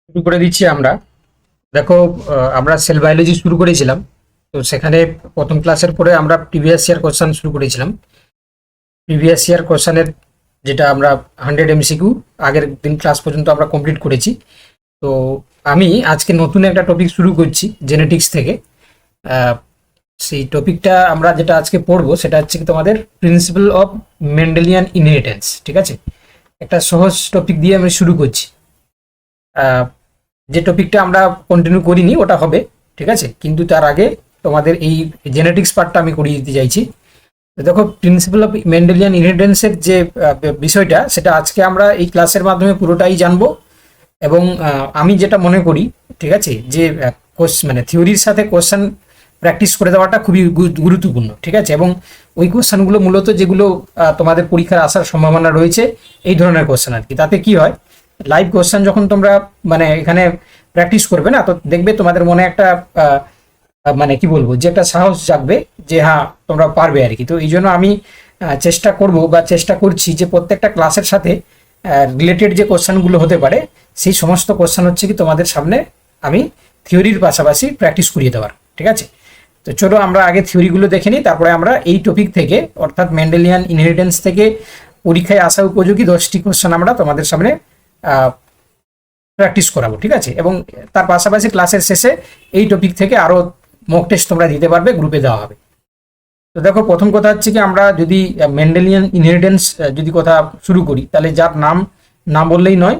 শুরু করে দিচ্ছি আমরা। দেখো, আমরা সেল বায়োলজি শুরু করেছিলাম। তো সেখানে প্রথম ক্লাসের পরে আমরা প্রিভিয়াস ইয়ার কোশ্চেন শুরু করেছিলাম। প্রিভিয়াস ইয়ার কোশ্চেনের যেটা আমরা 100 MCQ আগের দিন ক্লাস পর্যন্ত আমরা কমপ্লিট করেছি। তো আমি আজকে নতুন একটা টপিক শুরু করছি জেনেটিক্স থেকে। আহ, সেই টপিকটা আমরা যেটা আজকে পড়বো সেটা হচ্ছে কি তোমাদের প্রিন্সিপাল অফ মেন্ডেলিয়ান ইনহেরিটেন্স। ঠিক আছে, একটা সহজ টপিক দিয়ে আমি শুরু করছি। আহ, যে টপিকটা আমরা কন্টিনিউ করিনি ওটা হবে, ঠিক আছে, কিন্তু তার আগে তোমাদের এই জেনেটিক্স পার্টটা আমি করিয়ে দিতে চাইছি। তো দেখো, প্রিন্সিপাল অফ মেন্ডেলিয়ান ইনহেরিটেন্সের যে বিষয়টা সেটা আজকে আমরা এই ক্লাসের মাধ্যমে পুরোটাই জানবো। এবং আমি যেটা মনে করি, ঠিক আছে, যে মানে থিওরির সাথে কোশ্চেন প্র্যাকটিস করে দেওয়াটা খুবই গুরুত্বপূর্ণ, ঠিক আছে। এবং ওই কোশ্চেনগুলো মূলত যেগুলো তোমাদের পরীক্ষার আসার সম্ভাবনা রয়েছে এই ধরনের কোশ্চেন আর কি। তাতে কি হয়, লাইভ কোশ্চেন যখন তোমরা মানে এখানে প্র্যাকটিস করবে না, তো দেখবে তোমাদের মনে একটা মানে কি বলবো, যে একটা সাহস জাগবে যে হ্যাঁ তোমরা পারবে আর কি। তো এই জন্য আমি চেষ্টা করব বা চেষ্টা করছি যে প্রত্যেকটা ক্লাসের সাথে রিলেটেড যে কোশ্চেনগুলো হতে পারে সেই সমস্ত কোশ্চেন হচ্ছে কি তোমাদের সামনে আমি থিওরির পাশাপাশি প্র্যাকটিস করিয়ে দেওয়ার, ঠিক আছে। তো চলো আমরা আগে থিওরিগুলো দেখে নিই, তারপরে আমরা এই টপিক থেকে অর্থাৎ মেন্ডেলিয়ান ইনহেরিটেন্স থেকে পরীক্ষায় আসা উপযোগী 10টি কোশ্চেন আমরা তোমাদের সামনে প্র্যাকটিস করাবো, ঠিক আছে। এবং তার পাশাপাশি ক্লাসের শেষে এই টপিক থেকে আরও মক টেস্ট তোমরা দিতে পারবে, গ্রুপে দেওয়া হবে। তো দেখো, প্রথম কথা হচ্ছে কি আমরা যদি মেন্ডেলিয়ান ইনহেরিটেন্স যদি কথা শুরু করি, তাহলে যার নাম বললেই নয়,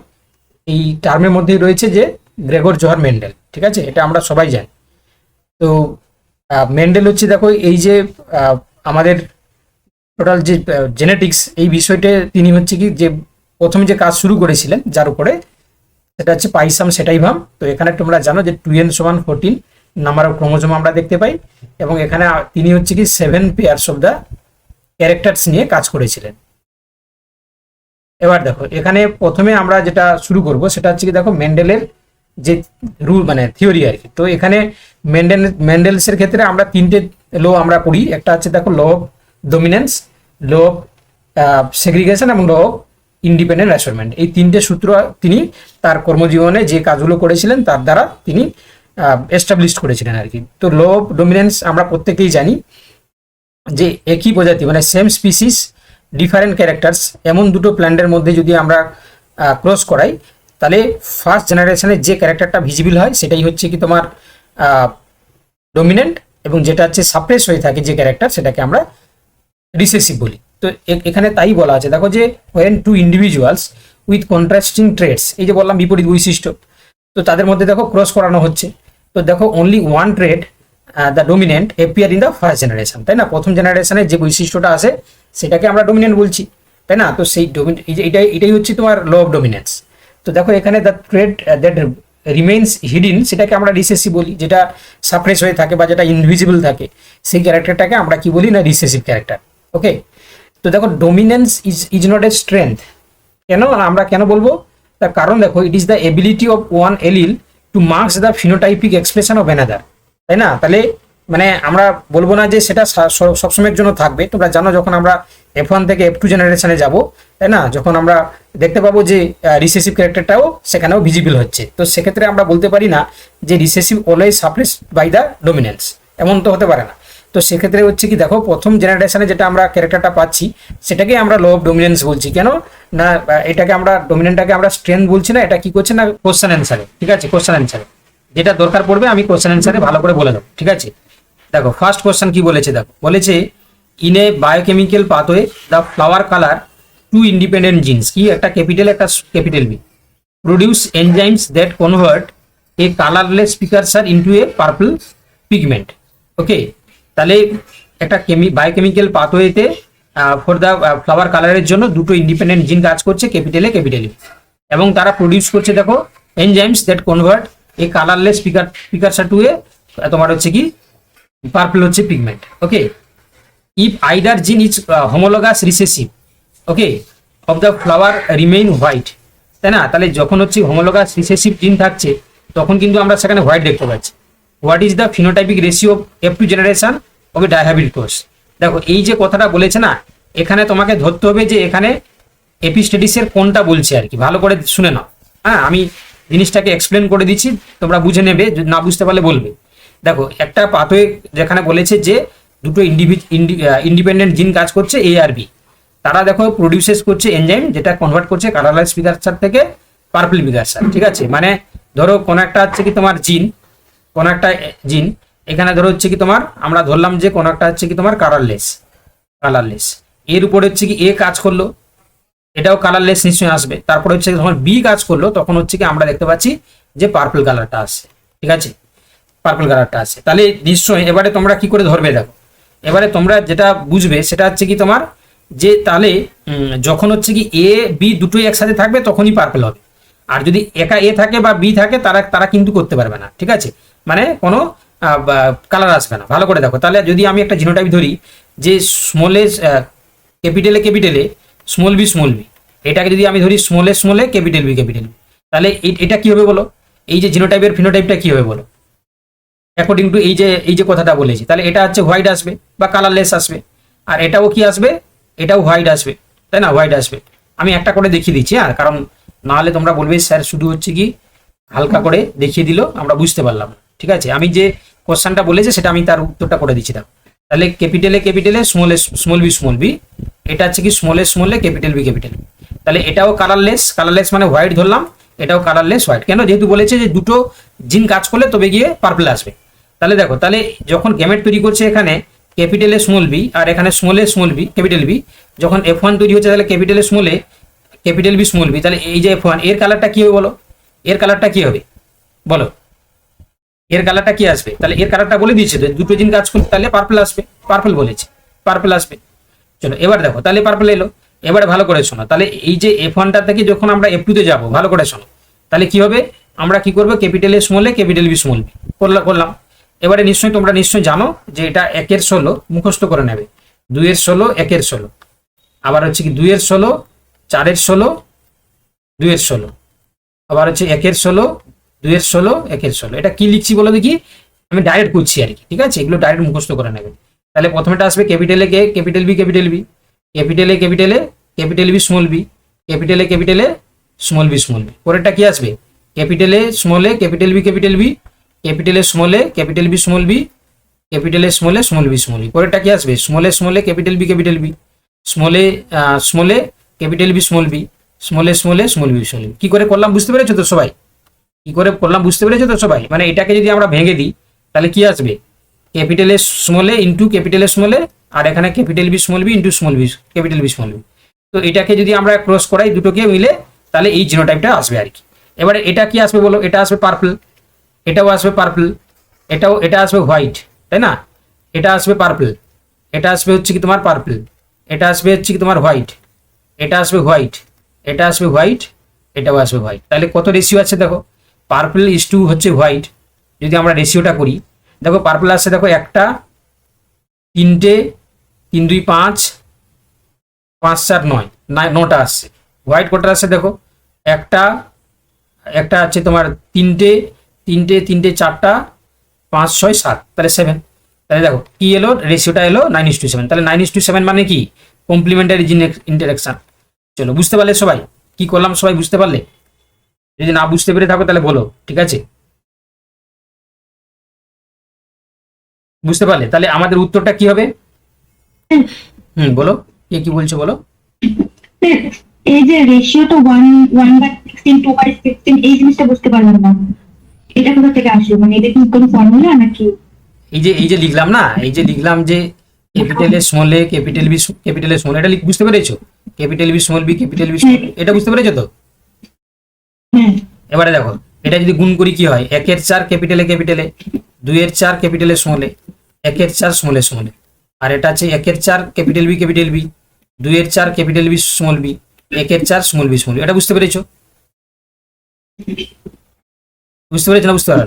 এই টার্মের মধ্যেই রয়েছে যে গ্রেগর জোহার মেন্ডেল, ঠিক আছে, এটা আমরা সবাই জানি। তো মেন্ডেল হচ্ছে, দেখো এই যে আমাদের টোটাল যে জেনেটিক্স এই বিষয়টা তিনি হচ্ছে কি যে প্রথমে যে কাজ শুরু করেছিলেন যার উপরে, সেটা হচ্ছে পাইসাম সেটাইভাম। তো এখানে তোমরা জানো যে 2n=14 নাম্বার অফ ক্রোমোজোম আমরা দেখতে পাই। এবং এখানে তিনি হচ্ছে কি 7 পেয়ার্স অফ দ্য ক্যারেক্টার্স নিয়ে কাজ করেছিলেন। এবার দেখো, এখানে প্রথমে আমরা যেটা শুরু করব সেটা হচ্ছে কি দেখো মেন্ডেলের যে রুল মানে থিওরি আর কি। তো এখানে মেন্ডেলসের ক্ষেত্রে আমরা 3টে ল আমরা পড়ি। একটা হচ্ছে দেখো law of dominance, law of segregation এবং ল অফ ইন্ডিপেন্ডেন্ট অ্যাসার্টমেন্ট। এই 3টে সূত্র তিনি তার কর্মজীবনে যে কাজগুলো করেছিলেন তার দ্বারা তিনি এস্টাবলিশ করেছিলেন আর কি। তো ল অফ ডমিনেন্স আমরা প্রত্যেকেই জানি যে একই প্রজাতি মানে সেম স্পিসিস ডিফারেন্ট ক্যারেক্টার্স এমন দুটো প্ল্যান্টের মধ্যে যদি আমরা ক্রস করাই, তাহলে ফার্স্ট জেনারেশনের যে ক্যারেক্টারটা ভিজিবল হয় সেটাই হচ্ছে কি তোমার ডমিনেন্ট, এবং যেটা হচ্ছে সাপ্রেস হয়ে থাকে যে ক্যারেক্টার সেটাকে আমরা রিসেসিভ বলি। তো এখানে তাই বলা আছে, দেখো যে went to individuals with contrasting traits, এই যে বললাম বিপরীত বৈশিষ্ট্য, তো তাদের মধ্যে দেখো ক্রস করানো হচ্ছে। তো দেখো only one trade the dominant appear in the first generation, তাই না। প্রথম জেনারেশনের যে বৈশিষ্ট্যটা আছে সেটাকে আমরা ডোমিনেন্ট বলছি, তাই না। তো সেই এটাই হচ্ছে তোমার ল অফ ডোমিনেন্স। তো দেখো এখানে the trade that remains hidden সেটাকে আমরা রিসেসিভ বলি, যেটা সাপ্রেস হয়ে থাকে বা যেটা ইনভিজিবল থাকে সেই ক্যারেক্টারটাকে আমরা কি বলি না রিসেসিভ ক্যারেক্টার। ওকে, তো দেখো dominance is not a strength. কেন আমরা কেন বলবো, তার কারণ দেখো it is the ability of one allele to mask the phenotypic expression of another, তাই না। তাহলে মানে আমরা বলবো না যে সেটা সবসময়ের জন্য থাকবে। তোমরা জানো যখন আমরা F1 থেকে F2 জেনারেশনে যাব, তাই না, যখন আমরা দেখতে পাবো যে রিসেসিভ ক্যারেক্টারটাও সেখানেও ভিজিবল হচ্ছে, তো সেক্ষেত্রে আমরা বলতে পারি না যে recessive always suppress by the dominance, এমন তো হতে পারে না। তো সেক্ষেত্রে হচ্ছে কি দেখো প্রথম জেনারেশনে যেটা আমরা ক্যারেক্টারটা পাচ্ছি সেটাকে আমরা ল অফ ডোমিনেন্স বলছি। কেন না, এটাকে আমরা ডোমিনেন্টটাকে আমরা স্ট্রেংথ বলছি না, এটা কি করছে না কোশ্চেন অ্যান্সারে, ঠিক আছে। কোশ্চেন অ্যান্সারে যেটা দরকার পড়বে আমি কোশ্চেন অ্যান্সারে ভালো করে বলে দেবো, ঠিক আছে। দেখো ফার্স্ট কোশ্চেন কি বলেছে, দেখো বলেছে in a biochemical pathway the flower colour two independent genes, কি একটা ক্যাপিটাল একটা capital B, produce enzymes that convert a colourless precursor into a purple pigment. Okay, তাহলে একটা বায়োকেমিক্যাল পাথওয়েতে ফর দ্য ফ্লাওয়ার কালারের জন্য দুটো ইন্ডিপেন্ডেন্ট জিন কাজ করছে, ক্যাপিটালে ক্যাপিটালি, এবং তারা প্রডিউস করছে দেখো enzymes that convert a colourless precursor to a তোমার হচ্ছে কি পার্পল হচ্ছে pigment. Okay, if either gene is homologous recessive, okay, of the flower remain white, তাই না। তাহলে যখন হচ্ছে হোমোলোগাস রিসেসিভ জিন থাকছে তখন কিন্তু আমরা সেখানে হোয়াইট দেখতে পাচ্ছি। What is the phenotypic ratio of F2 generation of a dihybrid কোষ। দেখো এই যে কথাটা বলেছে না, এখানে তোমাকে ধরতে হবে যে এখানে এপিস্টেটিসের কোনটা বলছে আর কি, ভালো করে শুনে নাও। হ্যাঁ, আমি জিনিসটাকে এক্সপ্লেন করে দিচ্ছি, তোমরা বুঝে নেবে, যদি না বুঝতে পারলে বলবে। দেখো একটা পাথওয়ে যেখানে বলেছে যে দুটো ইন্ডিপেন্ডেন্ট জিন কাজ করছে এ আর বি, তারা দেখো প্রডিউসেস করছে এনজাইম যেটা কনভার্ট করছে কালারলেস প্রিকারসার থেকে পার্পল প্রিকারসার। ঠিক আছে, মানে ধরো কোন একটা হচ্ছে কি তোমার জিন, কোন একটা জিন, এখানে ধরো হচ্ছে কি তোমার, আমরা ধরলাম যে কোন একটা হচ্ছে কি তোমার কালারলেস, এর উপরে হচ্ছে কি এ কাজ করলো, এটাও কালারলেস নিশ্চয়ই আসবে। তারপরে হচ্ছে যখন বি কাজ করলো তখন হচ্ছে কি আমরা দেখতে পাচ্ছি যে পার্পল কালারটা আসছে। ঠিক আছে, পার্পল কালারটা আসছে। তাহলে নিশ্চয়ই এবারে তোমরা কি করে ধরবে, দেখো এবারে তোমরা যেটা বুঝবে সেটা হচ্ছে কি তোমার, যে তাহলে যখন হচ্ছে কি এ বি দুটোই একসাথে থাকবে তখনই পার্পল হবে, আর যদি একা এ থাকে বা বি থাকে তারা তারা কিন্তু করতে পারবে না। ঠিক আছে, মানে কোনো কালার আসবে না। ভালো করে দেখো, তাহলে যদি আমি একটা জিনোটাইপ ধরি যে স্মলে ক্যাপিটালে স্মল বি, এটাকে যদি আমি ধরি স্মলে ক্যাপিটাল বি, তাহলে এটা কি হবে বলো, এই যে জিনোটাইপের ফিনোটাইপটা কি হবে বলো, অ্যাকর্ডিং টু এই যে কথাটা বলেছি। তাহলে এটা হচ্ছে হোয়াইট আসবে বা কালারলেস আসবে, আর এটাও কি আসবে, এটাও হোয়াইট আসবে, তাই না, হোয়াইট আসবে। আমি একটা করে দেখিয়ে দিচ্ছি, হ্যাঁ, কারণ নাহলে তোমরা বলবে স্যার শুধু হচ্ছে কি হালকা করে দেখিয়ে দিল, আমরা বুঝতে পারলাম। ঠিক আছে, আমি যে কোশ্চেনটা বলেছি সেটা আমি তার উত্তরটা করে দিচ্ছি। দেখো তাহলে ক্যাপিটালে স্মল বি, এটা হচ্ছে কি স্মলে ক্যাপিটাল বি। তাহলে এটাও কালারলেস মানে হোয়াইট ধরলাম, এটাও কালারলেস হোয়াইট। কেন, যেহেতু বলেছে যে দুটো জিন কাজ করলে তবে গিয়ে পার্পল আসবে। তাহলে দেখো, তাহলে যখন গ্যামেট তৈরি করছে এখানে ক্যাপিটালে স্মল বি আর এখানে স্মল বি ক্যাপিটাল বি, যখন F1 তৈরি হচ্ছে তাহলে ক্যাপিটালে স্মলে ক্যাপিটাল বি স্মল বি, তাহলে এই যে F1 এর কালারটা কি হবে বলো, এর কালারটা কি হবে বলো, এর কালারটা কি আসবে, তাহলে এর কালারটা বলে দিয়েছে দুটো জিন কাজ করতে তাহলে পার্পল আসবে, পার্পল বলেছে, পার্পল আসবে। চলো এবার দেখো, তাহলে পার্পল এলো। এবারে ভালো করে শোনো, তাহলে এই যে F1টা থেকে যখন আমরা F2 তে যাবো, ভালো করে শোনো, তাহলে কি হবে, আমরা কি করবো, ক্যাপিটালে স্মলে ক্যাপিটাল বি করলাম। এবারে নিশ্চয়ই তোমরা নিশ্চয়ই জানো যে এটা 1-এর 16 মুখস্থ করে নেবে, 2-এর 16, 1-এর 16, আবার হচ্ছে কি 2-এর 16, 4-এর 16, 2-এর 16, আবার হচ্ছে 1-এর 16, 2-এর 16, 1-এর 16। এটা কি লিখছি বলো দেখি, আমি ডাইরেক্ট করছি আর কি। ঠিক আছে, এগুলো ডাইরেক্ট মুখস্থ করে নেবে। তাহলে প্রথমেটা আসবে capital A capital B, capital A B small b, capital A small b. পরেরটা কি আসবে, capital A স্মলে capital B, capital A স্মলে capital B small b, capital A small b. পরেরটা কি আসবে, small a capital B, small a capital B small b, small b. কি করে করলাম বুঝতে পেরেছো তো সবাই, কি করে করলাম বুঝতে পেরেছো তো সবাই। মানে এটাকে যদি আমরা ভেঙে দিই তাহলে কি আসবে, ক্যাপিটালে স্মলে ইন্টু ক্যাপিটালে স্মলে, আর এখানে capital B small B into small B capital B small B. তো এটাকে যদি আমরা ক্রস করাই দুটোকে মিলে, তাহলে এই জিনোটাইপটা আসবে আর কি। এবারে এটা কি আসবে বলো, এটা আসবে পার্পল, এটাও আসবে পার্পল, এটা আসবে হোয়াইট, তাই না, এটা আসবে পার্পল, এটা আসবে হচ্ছে কি তোমার পার্পল, এটা আসবে হচ্ছে কি তোমার হোয়াইট, এটা আসবে হোয়াইট, এটা আসবে হোয়াইট, এটাও আসবে হোয়াইট। তাহলে কত রেশিও আছে দেখো, পার্পল ইস টু হচ্ছে হোয়াইট, যদি আমরা রেশিওটা করি দেখো, পার্পল আসছে দেখো 1টা 3টে 3 2 5 5 4 9 9টা আসছে। হোয়াইট কটা আসছে দেখো, একটা আছে তোমার 3টে 4টা 5 6 7, তাহলে 7। তাহলে দেখো কি এলো, রেশিওটা এলো 9:7। তাহলে 9:7 মানে কি, কমপ্লিমেন্টারি জিন ইন্টারাকশন। চলো বুঝতে পারলে সবাই কি করলাম, সবাই বুঝতে পারলে, যদি না বুঝতে পেরে থাকো তাহলে বলো। ঠিক আছে, বুঝতে পারলে, তাহলে আমাদের উত্তরটা কি হবে, বলো, কে কি বলছো বলো। এই যে রেশিওটা 1:16 2:16 এই জিনিসটা বুঝতে পারলাম না, এটা কোথা থেকে আসলো, মানে এটা কি কোনো ফর্মুলা নাকি? এই যে লিখলাম না, এই যে লিখলাম যে ক্যাপিটালে স্মলে ক্যাপিটালে স্মল, এটা বুঝতে পেরেছো, ক্যাপিটাল বি স্মল বি, এটা বুঝতে পেরেছো তো। হ্যাঁ, এবারে দেখো এটা যদি গুণ করি কি হয়, 1-এর 4 ক্যাপিটালে 2-এর 4 ক্যাপিটালে স্মলে, 1-এর 4 স্মলে, আর এটা আছে 1-এর 4 ক্যাপিটাল বি 2-এর 4 ক্যাপিটাল বি স্মল বি, 1-এর 4 স্মল বি। এটা বুঝতে পেরেছো, না বুঝতে পারো,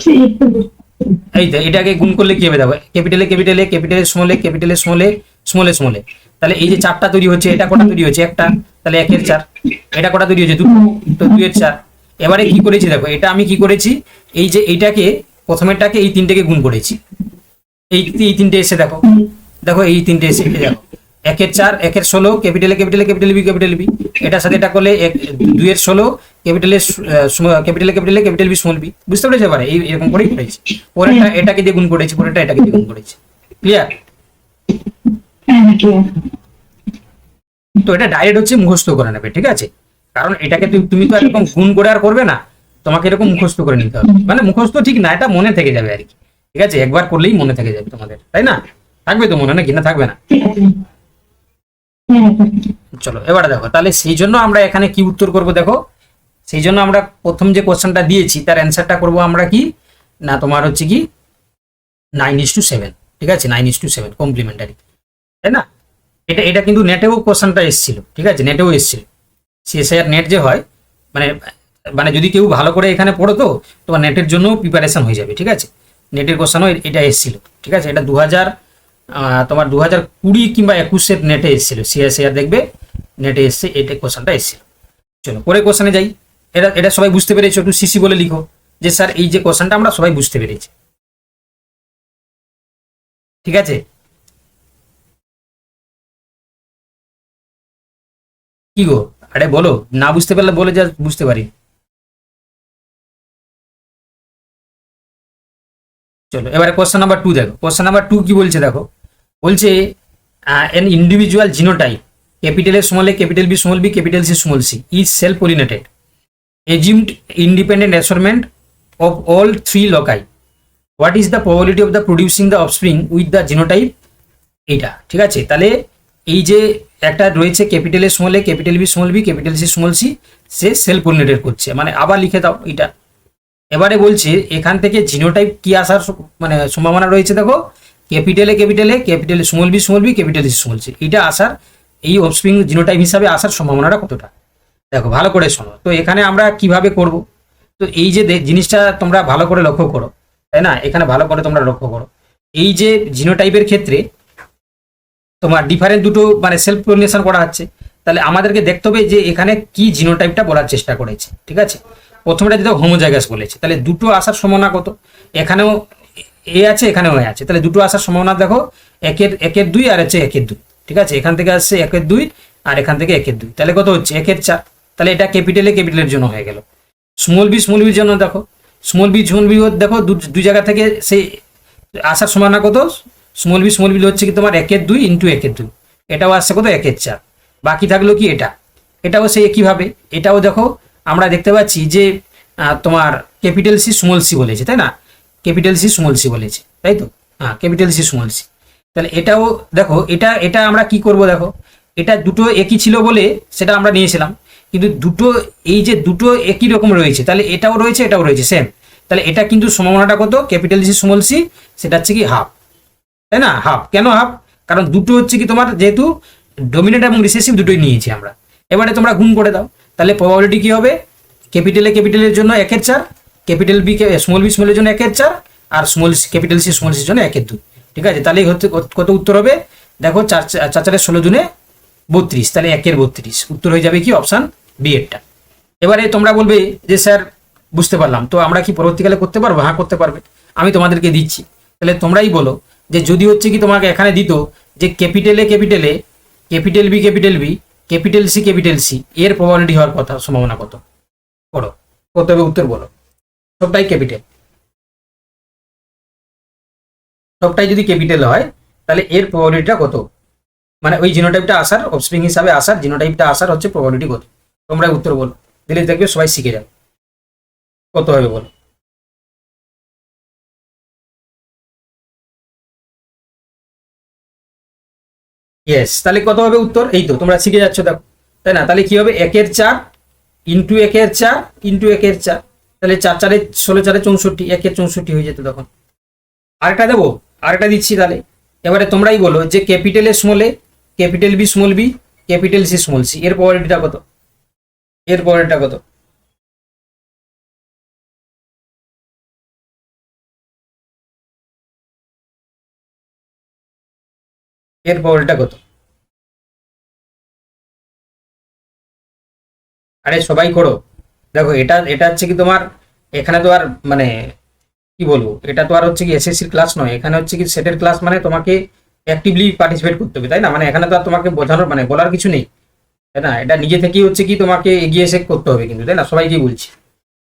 এই তো এটাকে গুণ করলে কি হবে দেখো, ক্যাপিটালে স্মলে, তাহলে এই যে 4টা তৈরি হচ্ছে, এটা কটা তৈরি হচ্ছে, একটা, তাহলে 1-এর 4, এটা কটা তৈরি হচ্ছে, দুটো, তো 2-এর 4। এবারে কি করেছি দেখো, এটা আমি কি করেছি, এই যে এইটাকে প্রথমেরটাকে এই 3টেকে গুণ করেছি, এই 3টে এসে দেখো, এই 3টে এসে দেখো, 1-এর 4, 1-এর 16 ক্যাপিটালে বি, এটার সাথে এটা করলে 2-এর 16 ক্যাপিটালের ক্যাপিটালে ক্যাপিটাল বি স্মল বি, বুঝতে পেরেছো? এবারে এরকম করেই করেছি, পরেরটা এটাকে দিয়ে গুণ করেছি, পরেরটা এটাকে দিয়ে গুণ করেছি। ক্লিয়ার? হ্যাঁ হ্যাঁ clear। তো এটা ডাইরেক্ট হচ্ছে মুখস্থ করে নেবে, ঠিক আছে? কারণ এটাকে তুমি তো এরকম গুণ করে আর করবে না, তোমাকে এরকম মুখস্থ করে নিতে হবে। মানে মুখস্থ ঠিক না, এটা মনে থেকে যাবে আর কি, ঠিক আছে? একবার করলেই মনে থেকে যাবে তোমাদের, তাই না? থাকবে তো মনে, নাকি না থাকবে না? ঠিক আছে। হ্যাঁ হ্যাঁ। চলো এবারে দেখো, তাহলে সেই জন্য আমরা এখানে কি উত্তর করব দেখো। সেই জন্য আমরা প্রথম যে কোশ্চেনটা দিয়েছি তার অ্যান্সারটা করব আমরা কি না, তোমার হচ্ছে কি 9:7, ঠিক আছে? 9:7 কমপ্লিমেন্টারি, তাই না? এটা কিন্তু নেটেও কোশ্চেনটা এসেছিল, ঠিক আছে? নেটেও এসেছিল, সিএসআইআর নেট যে হয়, মানে মানে যদি কেউ ভালো করে এখানে পড়ো তো তোমার নেটের জন্য প্রিপারেশন হয়ে যাবে, ঠিক আছে? নেটের কোশ্চেনও এটা এসেছিল, ঠিক আছে? এটা তোমার 2020 কিংবা 21-এর নেটে এসেছিল, সিএসআইআর দেখবে নেটে এসছে, এটা কোশ্চেনটা এসেছিল। চলো পরে কোশ্চেনে যাই। এটা সবাই বুঝতে পেরেছো? একটু সিসি বলে লিখো যে স্যার এই যে কোশ্চেনটা আমরা সবাই বুঝতে পেরেছি, ঠিক আছে? কি গো, আরে বলো, না বুঝতে পারলে বলে যা বুঝতে পারি। চলো এবারে কোশ্চেন নাম্বার 2 দেখো। কোশ্চেন নাম্বার 2 কি বলছে দেখো, বলছে an individual genotype capital A small A capital B small B capital C small C is self pollinated assumed independent assortment of all three loci. What is the probability of the producing the offspring with the genotype? এইটা, ঠিক আছে? তাহলে এই যে একটা রয়েছে capital A small A capital B small B capital C small C, সে self pollinated করছে, মানে আবার লিখে দাও এটা। এবারে বলছে এখান থেকে জিনোটাইপ কি আসার মানে সম্ভাবনা রয়েছে দেখো, capital A capital small B capital C small C, এটা আসার, এই অফস্প্রিং জিনোটাইপ হিসাবে আসার সম্ভাবনাটা কতটা দেখো, ভালো করে শোনো। তো এখানে আমরা কিভাবে করব, তো এই যে জিনিসটা তোমরা ভালো করে লক্ষ্য করো, তাই না? এখানে ভালো করে তোমরা লক্ষ্য করো, এই যে জিনোটাইপের ক্ষেত্রে তোমার ডিফারেন্ট দুটো মানে সেলফ পলিনেশন করা হচ্ছে, তাহলে আমাদেরকে দেখতে হবে যে এখানে কি জিনোটাইপটা বলার চেষ্টা করেছে, ঠিক আছে? প্রথমটা যেটা হোমোজাইগাস বলেছে, তাহলে দুটো আসার সম্ভাবনা কত, এখানেও এ আছে এখানেও এ আছে, তাহলে দুটো আসার সম্ভাবনা দেখো, একের 2 আর হচ্ছে 1/2, ঠিক আছে? এখান থেকে আসছে 1/2 আর এখান থেকে 1/2, তাহলে কত হচ্ছে 1/4। তাহলে এটা ক্যাপিটালের জন্য হয়ে গেল। স্মল বির জন্য দেখো, স্মল বি দেখো দুই জায়গা থেকে সেই আসার সম্ভাবনা কত, স্মল বি হচ্ছে কি তোমার 1/2 ইন্টু 1/2, এটাও আসছে কত 1/4। বাকি থাকলো কি এটাও সেই একইভাবে, এটাও দেখো আমরা দেখতে পাচ্ছি যে তোমার ক্যাপিটাল সি স্মল সি বলেছে, তাই না? ক্যাপিটাল সি স্মল সি বলেছে, তাই তো? হ্যাঁ, ক্যাপিটাল সি স্মল সি। তাহলে এটাও দেখো, এটা আমরা কি করব দেখো, এটা দুটো একই ছিল বলে সেটা আমরা নিয়েছিলাম, কিন্তু দুটো এই যে দুটো একই রকম রয়েছে, তাহলে এটাও রয়েছে সেম, তাহলে এটা কিন্তু সম্ভাবনাটা কত, ক্যাপিটাল সি স্মল সি, সেটা হচ্ছে কি হাফ, তাই না? হাফ। কেন হাফ? কারণ দুটো হচ্ছে কি তোমার যেহেতু ডমিনেন্ট এবং রিসেসিভ দুটোই নিয়েছি আমরা, এবারে তোমরা গুণ করে দাও, তাহলে প্রবাবিলিটি কি হবে, ক্যাপিটালের জন্য 1/4, ক্যাপিটাল বি স্মলের জন্য 1/4, আর ক্যাপিটাল সি স্মল সির জন্য 1/2, ঠিক আছে? তাহলে হচ্ছে কত উত্তর হবে দেখো, 4×4 = 16, 32, তাহলে 1/32 উত্তর হয়ে যাবে কি অপশন বি এরটা। এবারে তোমরা বলবে যে স্যার বুঝতে পারলাম, তো আমরা কি পরবর্তীকালে করতে পারবো? হ্যাঁ করতে পারবে, আমি তোমাদেরকে দিচ্ছি। তাহলে তোমরাই বলো যে যদি হচ্ছে কি তোমাকে এখানে দিত যে ক্যাপিটালে ক্যাপিটাল বি ক্যাপিটাল সি এর প্রবাবিলিটি হওয়ার কথা সম্ভাবনা কত, করো কত হবে উত্তর বলো। সবটাই ক্যাপিটাল, সবটাই যদি ক্যাপিটাল হয় তাহলে এর প্রবাবিলিটিটা কত, মানে ওই জিনোটাইপটা আসার, অফস্প্রিং হিসাবে আসার জিনোটাইপটা আসার হচ্ছে প্রবাবিলিটি কত, তোমরা উত্তর বলো, দিলে দেখবে সবাই শিখে যাবে। কত হবে বলো। ইয়েস, তাহলে কত হবে উত্তর, এই তো তোমরা শিখে যাচ্ছ দেখো, তাই না? তাহলে কি হবে 1/4 ইন্টু 1/4 ইন্টু 1/4, তাহলে 4×4 = 16, 1/64 হয়ে যেত তখন। আরেকটা দেবো, আরেকটা দিচ্ছি তাহলে। এবারে তোমরাই বলো যে capital A স্মলে capital B capital C small C এর প্রবাবিলিটিটা কত, এর প্রবাবিলিটিটা কত, এর প্রবাবিলিটিটা কত? আরে সবাই করো, দেখো এটা এটা হচ্ছে কি তোমার, এখানে তো আর মানে কি বলবো, এটা তো আর হচ্ছে কি এসএসসির ক্লাস নয়, এখানে হচ্ছে কি সেটের ক্লাস, মানে তোমাকে অ্যাক্টিভলি পার্টিসিপেট করতে হবে, তাই না? মানে এখানে তো আর তোমাকে বোঝানোর মানে বলার কিছু নেই, তাই না? এটা নিজে থেকেই হচ্ছে কি তোমাকে এগিয়ে এসে করতে হবে কিন্তু, তাই না? সবাইকেই বলছি।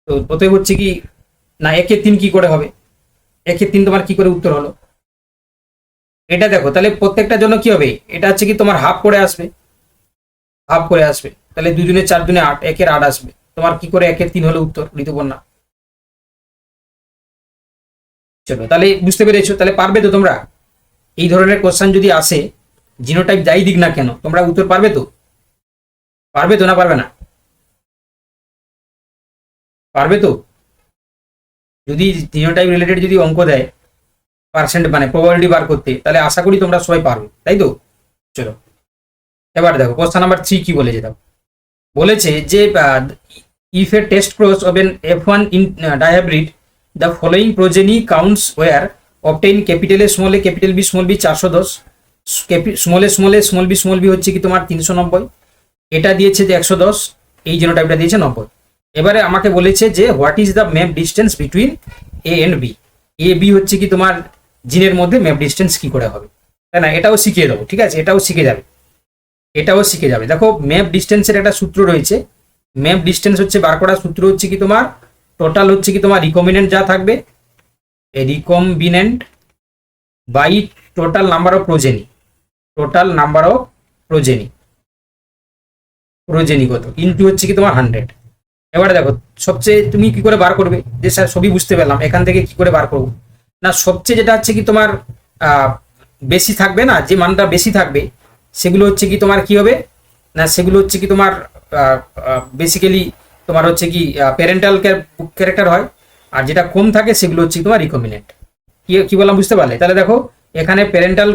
তো অতএব হচ্ছে কি না, 1-3 কি করে হবে? 1-3 তোমার কি করে উত্তর হলো? এটা দেখো, তাহলে প্রত্যেকটার জন্য কি হবে? এটা হচ্ছে কি তোমার হাফ করে আসবে, হাফ করে আসবে। তাহলে 2 দুনে 4 দুনে 8, 1-এর 8 আসবে। তোমার কি করে 1-3 হলো উত্তর ঋতুপর্ণা? চলো, তাহলে বুঝতে পেরেছো? তাহলে পারবে তো তোমরা? এই ধরনের কোশ্চেন যদি আসে, জিনোটাইপ যাই দিক না কেন, তোমরা উত্তর পারবে তো? পারবে তো না পারবে না? পারবে তো? যদি জিনোটাইপ রিলেটেড যদি অঙ্ক দেয়, পার্সেন্ট মানে প্রবাবিলিটি বার করতে, তাহলে আশা করি তোমরা সবাই পারবে, তাই তো? চলো, এবার দেখো কোশ্চেন নাম্বার 3 কি বলেছে। দেখো বলেছে যে if a test cross of an F1 in dihybrid, the following progeny counts were obtain capital A small A capital B small B 410, small A small B হচ্ছে কি তোমার 390, এটা দিয়েছে যে 110, এই জিনোটাইপটা দিয়েছে 90। এবারে আমাকে বলেছে যে what is the map distance between A and B. A B হচ্ছে কি তোমার জিনের মধ্যে ম্যাপ ডিস্টেন্স কি করে হবে, তাই না? এটাও শিখিয়ে দেবো, ঠিক আছে? এটাও শিখে যাবে, এটাও শিখে যাবে। দেখো ম্যাপ ডিস্টেন্সের একটা সূত্র রয়েছে। ম্যাপ ডিস্টেন্স হচ্ছে বার করার সূত্র হচ্ছে কি তোমার টোটাল হচ্ছে কি তোমার রিকম্বিনেন্ট যা থাকবে, এই recombinant by total number of progeny, total number of progeny, progeny কত ইনটু হচ্ছে কি তোমার 100। এবারে দেখো সবচেয়ে তুমি কি করে বার করবে, যে স্যার সবই বুঝতে পারলাম, এখান থেকে কি করে বার করবো? না, সবচেয়ে যেটা হচ্ছে কি তোমার বেশি থাকবে না, যে মানটা বেশি থাকবে সেগুলো হচ্ছে কি তোমার কি হবে না, সেগুলো হচ্ছে কি তোমার বেসিক্যালি তোমার হচ্ছে কি প্যারেন্টাল ক্যারেক্টার হয়, আর যেটা কম থাকে সেগুলো হচ্ছে কি তোমার রিকম্বিনেন্ট। কি কি বললাম বুঝতে পারলে? তাহলে দেখো এখানে প্যারেন্টাল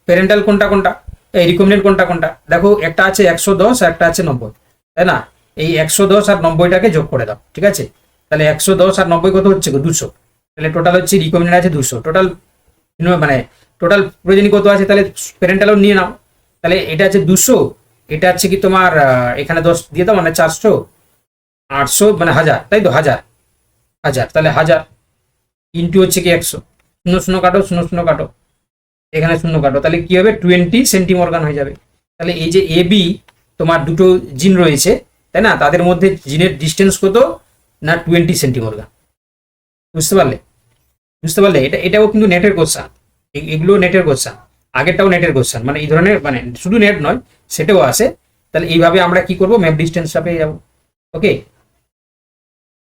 প্যারেন্টাল কোনটা কোনটা, এই রিকম্বিনেন্ট কোনটা কোনটা, দেখো একটা আছে 110 আর একটা আছে 90, তাই না? এই 110 আর 90টাকে যোগ করে দাও, ঠিক আছে? তাহলে 110 আর 90 কত হচ্ছে গো? 200। তাহলে টোটাল হচ্ছে রিকম্বিনেন্ট আছে 200, টোটাল মানে টোটাল প্রয়োজনীয় কত আছে, তাহলে প্যারেন্টালও নিয়ে নাও। তাহলে এটা আছে 200, এটা হচ্ছে কি তোমার এখানে 10 দিয়ে দাও, মানে 400, 800 মানে 1000, তাই তো? 1000, 1000, তাহলে 1000 ইন্টু হচ্ছে কি 100, শূন্য শূন্য কাটো, শূন্য শূন্য কাটো, এখানে শূন্য কাটো, তাহলে কি হবে? 20 সেন্টিমর্গান হয়ে যাবে। তাহলে এই যে এ বি তোমার দুটো জিন রয়েছে, তাই না? তাদের মধ্যে জিনের ডিস্টেন্স কত না 20 সেন্টিমর্গান। বুঝতে পারলে? বুঝতে পারলে? এটাও কিন্তু নেটের কোশ্চেন, এগুলো নেটের কোশ্চেন, আগেরটাও নেটের কোশ্চেন, মানে এই ধরনের, মানে শুধু নেট নয় সেটাও আসে। তাহলে এইভাবে আমরা কি করব, ম্যাপ ডিস্টেন্সটা পেয়ে যাবো। ওকে,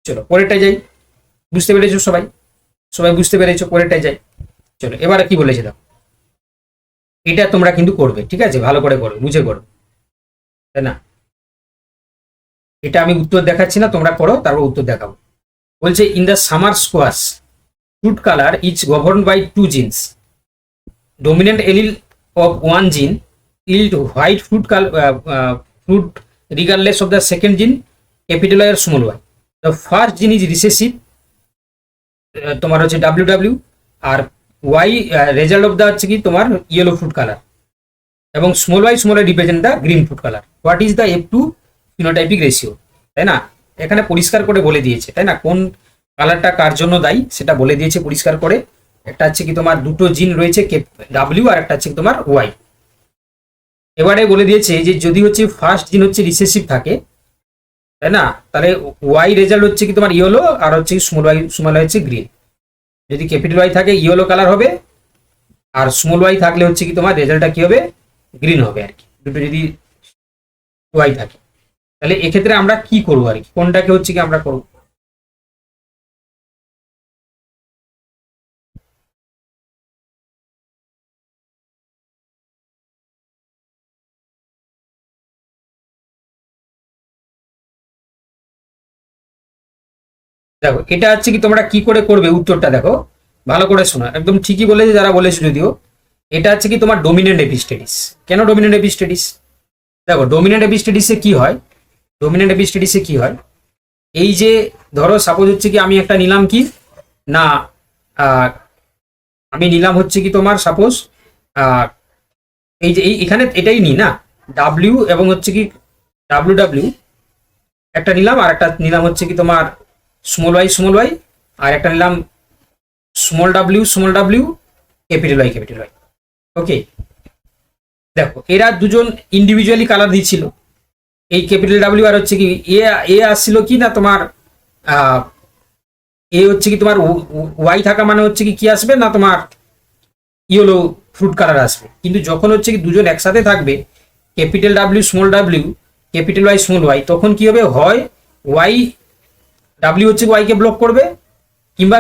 চলো পরেরটাই যাই। বুঝতে পেরেছো সবাই? সবাই বুঝতে পেরেছো? পরেরটাই যাই। চলো এবারে কি বলেছে দাও, এটা তোমরা কিন্তু করবে, ঠিক আছে? ভালো করে করবে, বুঝে করবে, তাই না? এটা আমি উত্তর দেখাচ্ছি না, তোমরা করো তারপর উত্তর দেখাবো। বলছে in the summer squash fruit color is governed by two genes. Dominant allele of one gene yield white fruit regardless of the second gene, capital Y or small y. The first gene is recessive, তোমার হচ্ছে WW, আর Y result of the হচ্ছে কি তোমার yellow fruit colour, এবং small y represent the green fruit colour. What is the F2 phenotypic ratio, তাই না? এখানে পরিষ্কার করে বলে দিয়েছে, তাই না? কোন কালারটা কার জন্য দায়ী সেটা বলে দিয়েছে পরিষ্কার করে। একটা হচ্ছে কি তোমার দুটো জিন রয়েছে ডাব্লিউ, আর একটা হচ্ছে কি তোমার ওয়াই। এবারে বলে দিয়েছে যে যদি হচ্ছে ফার্স্ট জিন হচ্ছে রিসেসিভ থাকে, তাই না? তাহলে ওয়াই রেজাল্ট হচ্ছে কি তোমার ইয়েলো, আর হচ্ছে স্মল ওয়াই হচ্ছে গ্রিন। যদি ক্যাপিটাল ওয়াই থাকে ইয়েলো কালার হবে, আর স্মল ওয়াই থাকলে হচ্ছে কি তোমার রেজাল্টটা কি হবে? গ্রিন হবে আর কি, দুটো যদি ওয়াই থাকে। তাহলে এক্ষেত্রে আমরা কি করবো আর কি, কোনটাকে হচ্ছে কি আমরা করবো? দেখো এটা হচ্ছে কি তোমরা কি করে করবে উত্তরটা, দেখো ভালো করে শোনো, একদম ঠিকই বলেছে যারা বলেছে যদিও। এটা হচ্ছে কি তোমার ডোমিনেন্ট এপিস্টেডিস। কেন ডোমিনেন্ট এপিস্টেডিস? দেখো ডোমিনেন্ট এপিস্টেডিসে কি হয়, ডোমিনেন্ট এপিস্টেডিসে কি হয়, এই যে ধরো সাপোজ হচ্ছে কি আমি একটা নিলাম কি না, আমি নিলাম হচ্ছে কি তোমার সাপোজ এই যে এখানে এটাই নি না, ডাব্লিউ এবং হচ্ছে কি ডাব্লিউ একটা নিলাম, আর একটা নিলাম হচ্ছে কি তোমার স্মল ওয়াই, আর একটা নিলাম স্মল ডাব্লিউ ক্যাপিটাল ওয়াই। ওকে, দেখো এরা দুজন ইন্ডিভিজুয়ালি কালার দিচ্ছিল, এই ক্যাপিটাল ডাব্লিউ আর হচ্ছে কি এ এ আসছিল কি না তোমার এ হচ্ছে কি তোমার ওয়াই থাকা মানে হচ্ছে কি আসবে না তোমার ইয়েলো ফ্রুট কালার আসবে, কিন্তু যখন হচ্ছে কি দুজন একসাথে থাকবে capital W small W capital Y small Y, তখন কি হবে, হয় ওয়াই ডাব্লিউ হচ্ছে ওয়াইকে ব্লক করবে কিংবা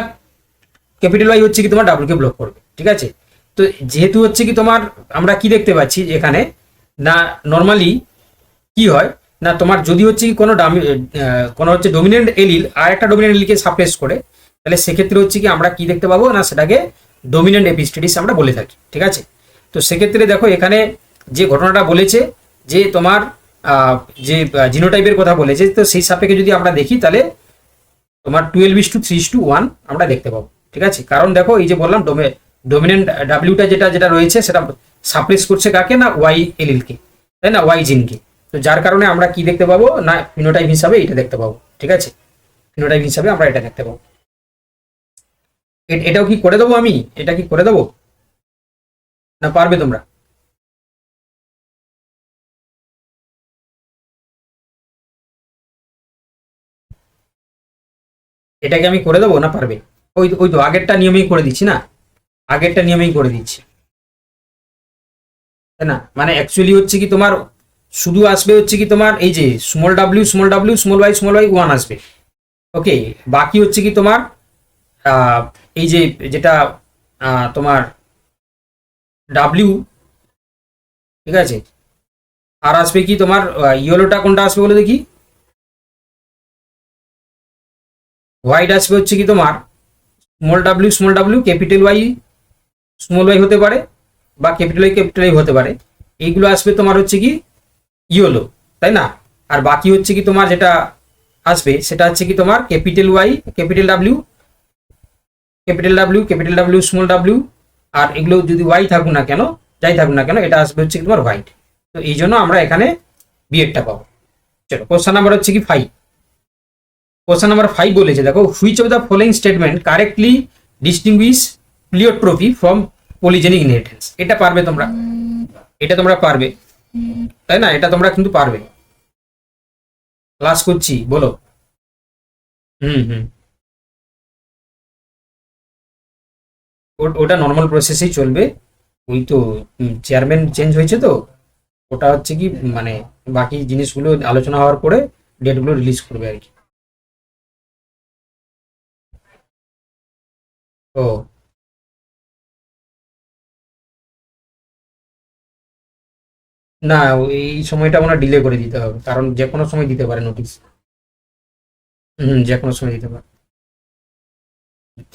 ক্যাপিটাল ওয়াই হচ্ছে কি তোমার ডাব্লিউকে ব্লক করবে। ঠিক আছে, তো যেহেতু হচ্ছে কি তোমার আমরা কি দেখতে পাচ্ছি এখানে না নর্মালি কি হয় না তোমার যদি হচ্ছে কি কোনো হচ্ছে ডোমিনেন্ট এলিল আর একটা ডোমিনেন্ট এলিলকে সাপ্রেস করে, তাহলে সেক্ষেত্রে হচ্ছে কি আমরা কি দেখতে পাবো না সেটাকে ডোমিনেন্ট এপিস্টেডিস আমরা বলে থাকি। ঠিক আছে, তো সেক্ষেত্রে দেখো এখানে যে ঘটনাটা বলেছে যে তোমার যে জিনোটাইপের কথা বলেছে, তো সেই সাপেক্ষে যদি আমরা দেখি তাহলে তোমার 12:3:1 আমরা দেখতে পাবো। ঠিক আছে, কারণ দেখো এই যে বললাম ডোমিনেন্ট ডাব্লিউটা যেটা যেটা রয়েছে সেটা সাপ্রেস করছে কাকে না ওয়াই এলিলকে, তাই না, ওয়াই জিনকে। তো যার কারণে আমরা কি দেখতে পাবো না ফিনোটাইপ হিসাবে এটা দেখতে পাবো। ঠিক আছে, ফিনোটাইপ হিসাবে আমরা এটা দেখতে পাবো। এটাও কি করে দেবো আমি, এটা কি করে দেবো না পারবে তোমরা? এটাকে আমি করে দেবো না পারবে? ওই ওই তো আগেরটা নিয়মেই করে দিচ্ছি না, আগেরটা নিয়মেই করে দিচ্ছি, তাই না। মানে অ্যাকচুয়ালি হচ্ছে কি তোমার শুধু আসবে হচ্ছে কি তোমার এই যে স্মল ডাব্লিউ স্মল ওয়াই 1 আসবে। ওকে, বাকি হচ্ছে কি তোমার এই যে যেটা তোমার ডাব্লিউ, ঠিক আছে, আর আসবে কি তোমার ইয়েলোটা কোনটা আসবে বলে দেখি, হোয়াইট আসবে হচ্ছে কি তোমার small W capital Y small Y হতে পারে বা ক্যাপিটাল ওয়াই হতে পারে, এইগুলো আসবে তোমার হচ্ছে কি ইয়েলো, তাই না। আর বাকি হচ্ছে কি তোমার যেটা আসবে সেটা হচ্ছে কি তোমার capital Y capital W small W, আর এগুলো যদি ওয়াই থাকুক না কেন যাই থাকুক না কেন এটা আসবে হচ্ছে কি তোমার হোয়াইট। তো এই জন্য আমরা এখানে বিএডটা পাবো। চলো কোশ্চেন নাম্বার হচ্ছে কি 5। কোশ্চেন নাম্বার 5 বলেছে দেখো, which of the following statement correctly distinguished pleiotropy from polygenic inheritance. এটা পারবে তোমরা, এটা তোমরা পারবে, তাই না, এটা তোমরা কিন্তু পারবে। ক্লাস করছি বলো। হুম, ওটা নর্মাল প্রসেসেই চলবে। ওই তো চেয়ারম্যান চেঞ্জ হয়েছে তো, ওটা হচ্ছে কি মানে বাকি জিনিসগুলো আলোচনা হওয়ার পরে ডেটগুলো রিলিজ করবে আর কি। ও না, এই সময়টা আমরা ডিলে করে দিতে হবে, কারণ যে কোনো সময় দিতে পারে নোটিশ। যে কোনো সময় দিতে পারে।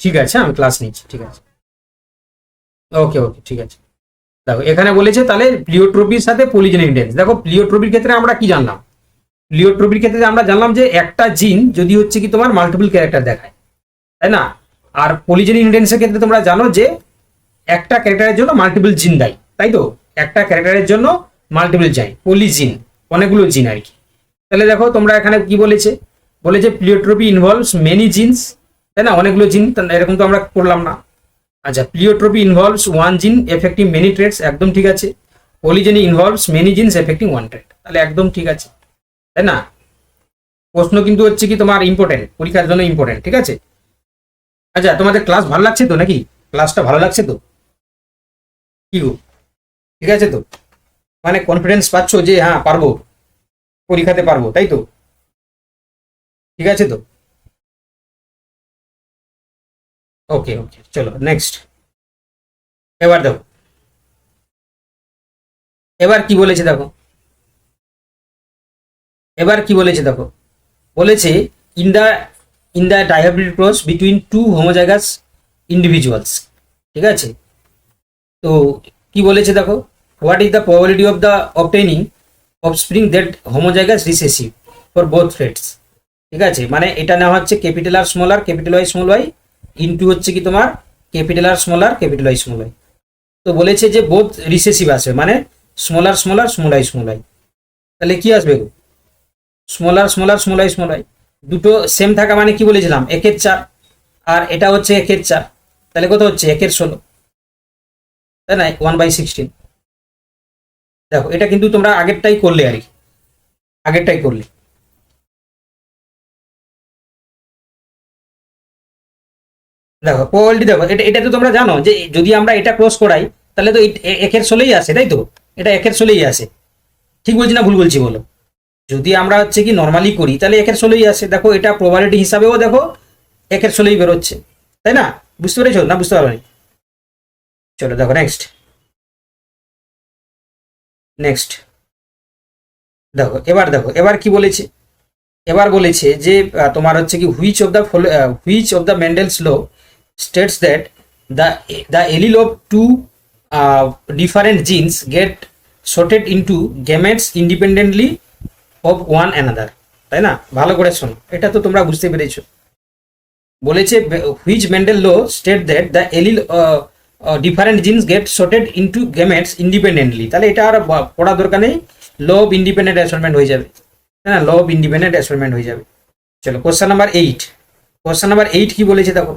ঠিক আছে, আমি ক্লাস নিচ্ছি, ঠিক আছে। ওকে ওকে, ঠিক আছে। দেখো এখানে বলেছে তাহলে প্লিওট্রপির সাথে পলিজেনিক ইনহেরিটেন্স। দেখো প্লিওট্রপির ক্ষেত্রে আমরা কি জানলাম, প্লিওট্রপির ক্ষেত্রে আমরা জানলাম যে একটা জিন যদি হচ্ছে কি তোমার মাল্টিপল ক্যারেক্টার দেখায়, তাই না। আর পলিজেনিক ইনহেরিটেন্সের ক্ষেত্রে তোমরা জানো যে একটা ক্যারেক্টারের জন্য মাল্টিপল জিন দেয়, তাই তো, একটা ক্যারেক্টারের জন্য মাল্টিপল জিন, পলিজিন, অনেকগুলো জিন আর কি। তাহলে দেখো তোমরা এখানে কি বলেছে, বলেছে প্লিওট্রপি ইনভলভস মেনি জিনস, তাই না, অনেকগুলো জিন, এরকম তো আমরা করলাম না। আচ্ছা, pleiotropy involves one gene affecting many traits, একদম ঠিক আছে। Polygeny involves many genes affecting one trait, তাহলে একদম ঠিক আছে, তাই না। প্রশ্ন কিন্তু হচ্ছে কি তোমার ইম্পর্টেন্ট, পরীক্ষার জন্য ইম্পর্টেন্ট, ঠিক আছে। আচ্ছা, তোমাদের ক্লাস ভালো লাগছে তো নাকি, ক্লাসটা ভালো লাগছে তো, কি গো, ঠিক আছে তো, মানে কনফিডেন্স পাচ্ছ যে হ্যাঁ পারবো, পরীক্ষাতে পারবো, তাই তো, ঠিক আছে তো। ওকে ওকে, চলো নেক্সট। এবার দেখো, এবার কি বলেছে দেখো, এবার কি বলেছে দেখো, বলেছে in the dihybrid cross between two homozygous individuals. ঠিক আছে, তো কি বলেছে দেখো, what is the probability of the obtaining offspring that homozygous recessive for both fates. ঠিক আছে, মানে এটা নেওয়া হচ্ছে capital R capital Y into হচ্ছে কি তোমার ক্যাপিটাল আর ক্যাপিটাল ওয়াই। তো বলেছে যে বোথ রিসেসিভ আসবে, মানে স্মল আই, তাহলে কি আসবে গো, স্মল আই, দুটো সেম থাকা মানে কি বলেছিলাম 1/4, আর এটা হচ্ছে 1/4, তাহলে কত হচ্ছে 1/16, তাই না, 1/16। দেখো এটা কিন্তু তোমরা আগেরটাই করলে আর কি, আগেরটাই করলে। দেখো প্রবাবিলিটি দেখো, এটা তো তোমরা জানো যে যদি আমরা এটা ক্রস করাই তাহলে তো একের 16ই আসে, তাই তো? এটা একের 16ই আসে, ঠিক বলছি না ভুল বলছি বলো? যদি আমরা হচ্ছে কি নর্মালি করি তাহলে একের 16ই আসে। দেখো এটা প্রবাবিলিটি হিসাবেও দেখো একের 16ই বেরোচ্ছে, তাই না? বুঝতে পেরেছো না বুঝতে পারো? চলো দেখো নেক্সট। নেক্সট দেখো, এবার কি বলেছে? এবার বলেছে যে তোমার হচ্ছে কি which of the Mendel's law states that the the allele of two different genes get sorted into gametes independently of one another, তাই না? ভালো করে শোনো, এটা তো তোমরা বুঝতে পেরেছো। বলেছে which Mendel law state that the allele different genes get sorted into gametes independently, তাহলে এটা আর পড়া দরকার নেই, ল অফ ইন্ডিপেন্ডেন্ট অ্যাসাইনমেন্ট হয়ে যাবে, তাই না? ল অফ ইন্ডিপেন্ডেন্ট অ্যাসাইনমেন্ট হয়ে যাবে। চলো কোশ্চেন নাম্বার 8। কোশ্চেন নাম্বার 8 কি বলেছে দেখো।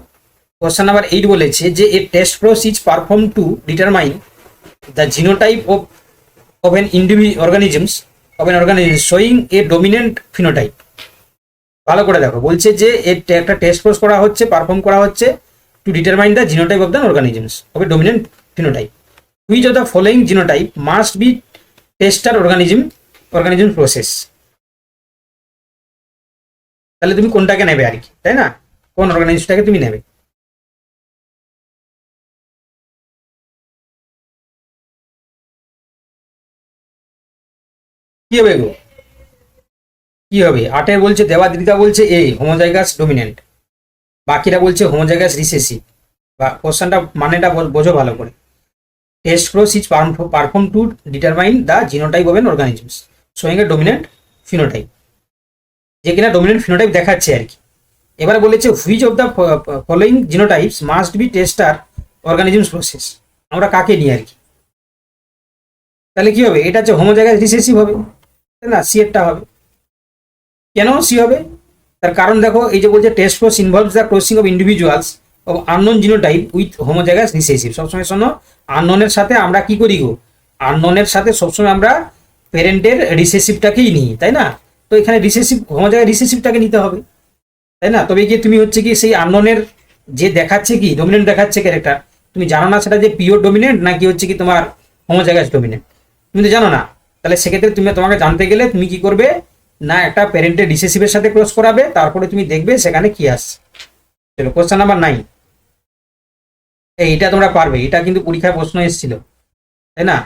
কোশ্চেন নাম্বার 8 বলেছে যে a test process is perform to determine the genotype of an organisms showing a dominant phenotype। ভালো করে দেখো, বলছে যে একটা টেস্ট কোর্স করা হচ্ছে, পারফর্ম করা হচ্ছে two determine the genotype of the organisms of A dominant phenotype. Which of the following genotype must be tester organism process. তাহলে তুমি কোনটাকে নেবে আর কি, তাই না? কোন অর্গানিজমটাকে তুমি নেবে? কি হবে গো? কি হবে? 8 বলছে দেবাদ্রিতা বলছে এ হোমোজাইগাস ডোমিনেন্ট, বাকিরা বলছে হোমোজাইগাস রিসেসিভ। বা কোশ্চেনটা মানেটা বোঝো ভালো করে। Test process is perform to determine the genotype of an organisms showing a dominant phenotype, যে কিনা ডোমিনেন্ট ফিনোটাইপ দেখাচ্ছে আর কি। এবার বলেছে which of the following genotypes must be tester organisms process. আমরা কাকে নিই আর কি? তাহলে কি হবে? এটা হচ্ছে হোমোজাইগাস রিসেসিভ হবে, তাই না? সি এরটা হবে। কেন সি হবে? তার কারণ দেখো, এই যে বলছে test process involves the crossing of individuals of unknown genotype with homozygous recessive. সবসময় শোনো, আননোনের সাথে আমরা কি করি গো? আননোনের সাথে সবসময় আমরা প্যারেন্টের রিসেসিভটাকেই নিই, তাই না? তো এখানে রিসেসিভ হোমোজাইগাস রিসেসিভটাকে নিতে হবে, তাই না? তবে গিয়ে তুমি হচ্ছে কি সেই আননোনের যে দেখাচ্ছে কি ডোমিনেন্ট দেখাচ্ছে ক্যারেক্টার, তুমি জানো না সেটা যে পিওর ডোমিনেন্ট নাকি হচ্ছে কি তোমার হোমোজাইগাস ডোমিনেন্ট, তুমি তো জানো না। তাহলে সেক্ষেত্রে তোমাকে জানতে গেলে তুমি কি করবে না, একটা প্যারেন্টের রিসেসিভের সাথে ক্রস করাবে, তারপরে তুমি দেখবে সেখানে কি আসছে। চলো কোশ্চেন নাম্বার 9। এইটা তোমরা পারবে, এটা কিন্তু পরীক্ষায় প্রশ্ন এসেছিল, তাই না?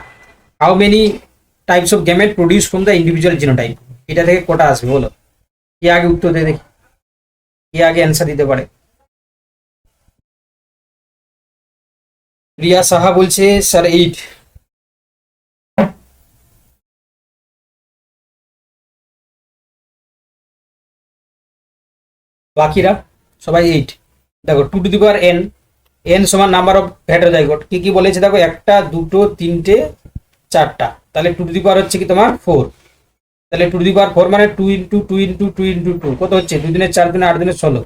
How many types of gamete produce from the individual genotype. এটা থেকে কটা আসবে বলো? কে আগে উত্তর দিয়ে দেখি, কে আগে অ্যান্সার দিতে পারে। রিয়া সাহা বলছে স্যার 8। বাকিরা সবাই 8। দেখো 2 to the power n, n সমান নাম্বার অফ হেটারোজাইগোট। কি কি বলেছে দেখো, একটা দুটো তিনটে চারটা, তাহলে 2 টু দি পাওয়ার হচ্ছে কি তোমার 4। তাহলে 2 টু দি পাওয়ার 4 মানে 2 ইন্টু 2 ইন্টু 2 ইন্টু 2 কত হচ্ছে? 2 দিনে 4 দিনে 8 দিনে 16।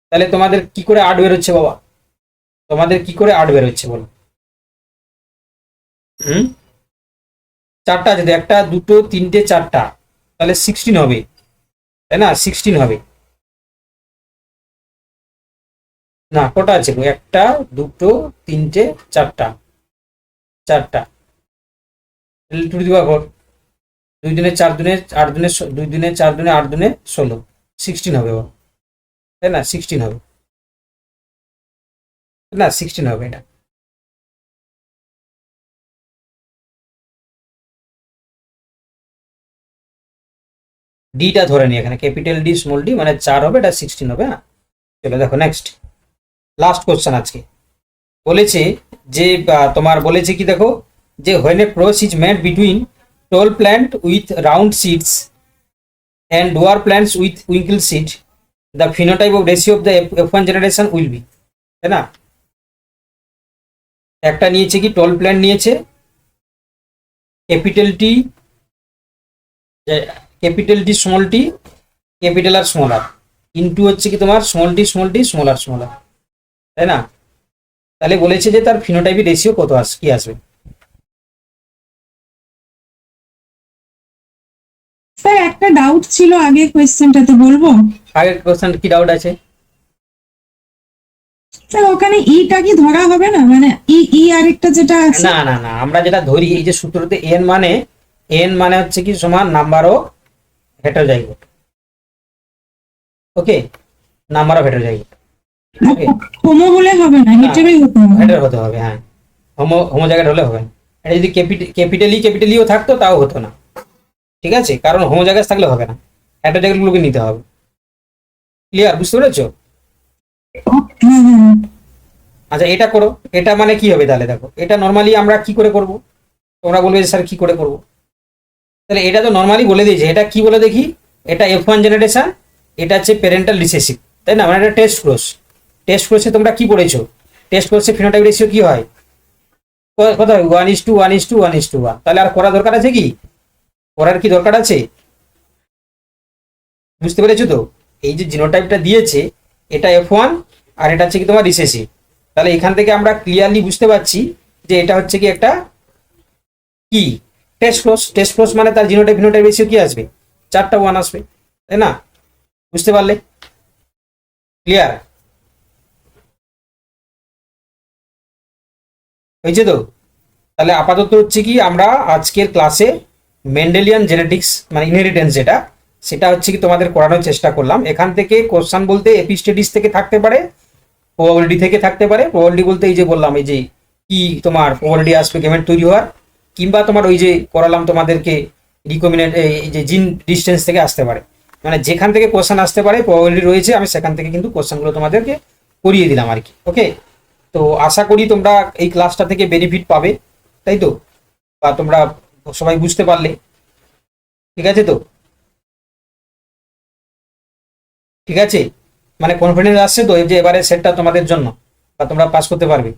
তাহলে তোমাদের কি করে 8 বেরোচ্ছে বাবা? তোমাদের কি করে 8 বেরোচ্ছে বলো? হুম, চারটা যদি একটা দুটো তিনটে চারটা, তাহলে 16 হবে, তাই না? 16 হবে না? কটা আছে গো? একটা দুটো তিনটে চারটা, চারটা। টু দি পাওয়ার 2 দিনে 4 দিনে 8 দিনে 2 দিনে 4 দিনে 8 দিনে 16, 16 হবে বাবা, তাই না? 16 হবে, তাই না? 16 হবে এটা। ডিটা ধরে নি এখানে, ক্যাপিটাল ডি স্মল ডি মানে 4 হবে, এটা 16 হবে। হ্যাঁ, চলো দেখো নেক্সট লাস্ট কোশ্চেন আজকে। বলেছে যে তোমার বলেছে কি দেখো, যে when a cross is made between tall plant with round seeds and dwarf plants with wrinkle seed, the phenotype of ratio of the F1 generation will be, তাই না? একটা নিয়েছে কি টল প্ল্যান্ট নিয়েছে, capital T, capital T small T, capital R small R, into হচ্ছে কি তোমার small T small T small R small R, তাই না? তাহলে বলেছে যে তার ফিনোটাইপের রেশিও কত কি আসবে? স্যার একটা ডাউট ছিল আগে কোয়েশ্চেনটাতে, বলবো? আগের কোশ্চেন কি ডাউট আছে? স্যার ওখানে ইটা কি ধরা হবে না, মানে ই আরেকটা যেটা আছে? না না না, আমরা যেটা ধরি এই যে সূত্রতে এন মানে হচ্ছে কি সমান number of heterozygote. Okay, number of heterozygote. Okay, homo হলে হবে না, হেটেরোই হতে হবে। হেটার হতে হবে, হ্যাঁ, হোমোজাইগোট হলে হবে না। এটা যদি ক্যাপিটালিও থাকতো তাও হতো না, ঠিক আছে, কারণ হোমোজাইগাস থাকলে হবে না, হেটারোজাইগোট গুলোকে নিতে হবে। ক্লিয়ার, বুঝতে পেরেছো? হ্যাঁ হ্যাঁ। আচ্ছা, এটা করো। এটা মানে কি হবে তাহলে? দেখো, এটা নর্মালি আমরা কি করে করব, তোমরা বলবে যে স্যার কি করে করব। তাহলে এটা তো নর্মালি বলে দিয়েছে, এটা কি বলে দেখি, এটা F1 জেনারেশন, এটা হচ্ছে প্যারেন্টাল রিসেসিভ, তাই না? মানে এটা টেস্ট ক্রস। টেস্ট ক্রসে তোমরা কি পড়েছো? টেস্ট ক্রসে ফিনোটাইপ রেশিও কি হয়? কত হয়? 1:1:1:1:1। তাহলে আর করা দরকার আছে কি? করার কি দরকার আছে? বুঝতে পেরেছো তো? এই যে জিনোটাইপটা দিয়েছে, এটা F1 আর এটা হচ্ছে কি তোমার রিসেসিভ। তাহলে এখান থেকে আমরা ক্লিয়ারলি বুঝতে পারছি যে এটা হচ্ছে কি একটা কি টেস্ট ক্রস। টেস্ট ক্রস মানে তার জিনোটাইপ ফিনোটাইপ রেশিও কি আসবে? 4টা 1 আসবে, তাই না? বুঝতে পারলে? ক্লিয়ার হয়েছে তো? তাহলে আপাতত হচ্ছে কি আমরা আজকের ক্লাসে মেন্ডেলিয়ান জেনেটিক্স মানে ইনহেরিটেন্স সেটা হচ্ছে কি তোমাদের করানোর চেষ্টা করলাম। এখান থেকে কোশ্চান বলতে এপিস্টেডিস থেকে থাকতে পারে, প্রবাবিলিটি থেকে থাকতে পারে। প্রবাবিলিটি বলতে এই যে বললাম, এই যে কি তোমার প্রবাবিলিটি আসবে গেমেট তৈরি হওয়ার, কিংবা তোমার ওই যে করালাম তোমাদেরকে রিকমিনেন্ট, এই যে জিন ডিস্টেন্স থেকে আসতে পারে। মানে যেখান থেকে কোশ্চান আসতে পারে প্রবাবিলিটি রয়েছে, আমি সেখান থেকে কিন্তু কোশ্চানগুলো তোমাদেরকে করিয়ে দিলাম আর কি। ওকে, তো আশা করি তোমরা এই ক্লাসটা থেকে বেনিফিট পাবে, তাই তো? বা তোমরা সবাই বুঝতে পারলে, ঠিক আছে তো? ঠিক আছে, মানে কনফিডেন্স আসছে তো এই যে এবারে সেটটা তোমাদের জন্য, বা তোমরা পাস করতে পারবে?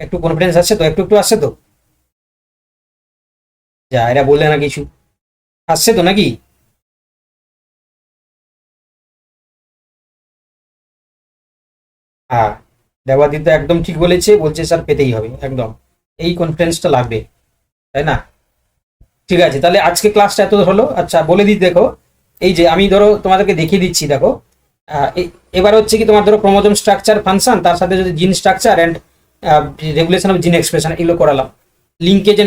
একটু কনফিডেন্স আসছে তো? একটু একটু আসছে তো? যা, এরা বললে না কিছু, আসছে তো নাকি? হ্যাঁ, দেবাদিত্য একদম ঠিক বলেছে, বলছে স্যার পেতেই হবে, একদম এই কনফিডেন্সটা লাগবে, তাই না? ঠিক আছে, তাহলে আজকে ক্লাসটা এত হলো। আচ্ছা বলে দিই, দেখো এই যে আমি ধরো তোমাদেরকে দেখিয়ে দিচ্ছি, দেখো এবার হচ্ছে কি তোমার ধরো ক্রোমোজোম স্ট্রাকচার ফাংশন, তার সাথে যদি জিন স্ট্রাকচার অ্যান্ড রেগুলেশন অফ জিন এক্সপ্রেশন এগুলো করালাম, লিঙ্কেজ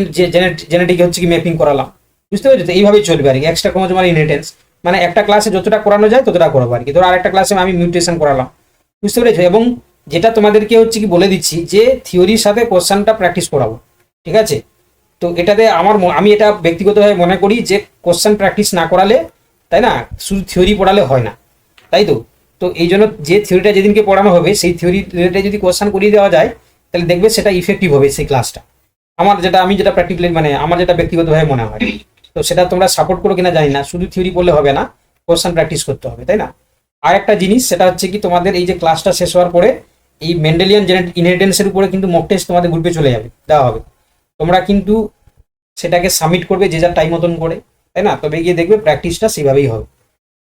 জেনেটিক হচ্ছে কি ম্যাপিং করালাম। বুঝতে পেরেছো তো? এইভাবেই চলবে আর কি, এক্সট্রা ক্রোমোজোম আর ইনহেরিটেন্স। মানে একটা ক্লাসে যতটা করানো যায় ততটা করবো আর কি। ধরো আরেকটা ক্লাসে আমি মিউটেশন করালাম, বুঝতে পেরেছো? এবং যেটা তোমাদেরকে হচ্ছে কি বলে দিচ্ছি যে থিওরির সাথে কোশ্চেনটা প্র্যাকটিস করাবো, ঠিক আছে? তো এটাতে আমি এটা ব্যক্তিগতভাবে মনে করি যে কোশ্চেন প্র্যাকটিস না করালে, তাই না, শুধু থিওরি পড়ালে হয় না, তাই তো? তো এই জন্য যে থিওরিটা যেদিনকে পড়ানো হবে সেই থিওরি রিলেটেড যদি কোশ্চেন করিয়ে দেওয়া যায়, তাহলে দেখবে সেটা ইফেক্টিভ হবে সেই ক্লাসটা। আমি যেটা প্র্যাকটিক্যালি মানে আমার যেটা ব্যক্তিগতভাবে মনে হয়। তো সেটা তোমরা সাপোর্ট করো কিনা জানি না, শুধু থিওরি পড়লে হবে না, কোশ্চেন প্র্যাকটিস করতে হবে, তাই না? আর একটা জিনিস, সেটা হচ্ছে কি তোমাদের এই যে ক্লাসটা শেষ হওয়ার পরে এই মেন্ডেলিয়ান ইনহেরিটেন্সের উপরে কিন্তু মক টেস্ট তোমাদের গ্রুপে চলে যাবে, দেওয়া হবে। তোমরা কিন্তু সেটাকে সাবমিট করবে যে যার টাইম মতন করে, তাই না? তবে গিয়ে দেখবে প্র্যাকটিসটা সেভাবেই হবে।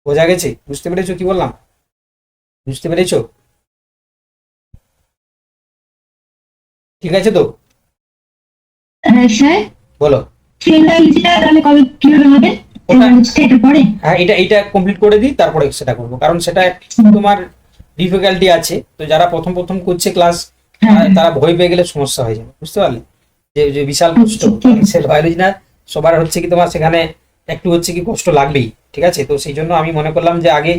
বোঝা গেছে? বুঝতে পেরেছো কি বললাম? বুঝতে পেরেছো? ঠিক আছে তো? হ্যাঁ স্যার, বলো। ফিনোটাইপটা তাহলে কবে কিভাবে হবে? এটা পরে? হ্যাঁ, এটা কমপ্লিট করে দিই, তারপরে সেটা করবো, কারণ সেটা একটু তোমার ডিফিকাল্টি আছে। তো যারা প্রথম প্রথম করছে ক্লাস, তারা ভয় পেয়ে গেলে সমস্যা হয়ে যাবে, বুঝতে পারলে? যে যে বিশাল কষ্ট, সেল বায়োলজি না, সবার হচ্ছে কি তোমার সেখানে একটু হচ্ছে কি কষ্ট লাগবেই, ঠিক আছে? তো সেই জন্য আমি মনে করলাম যে আগে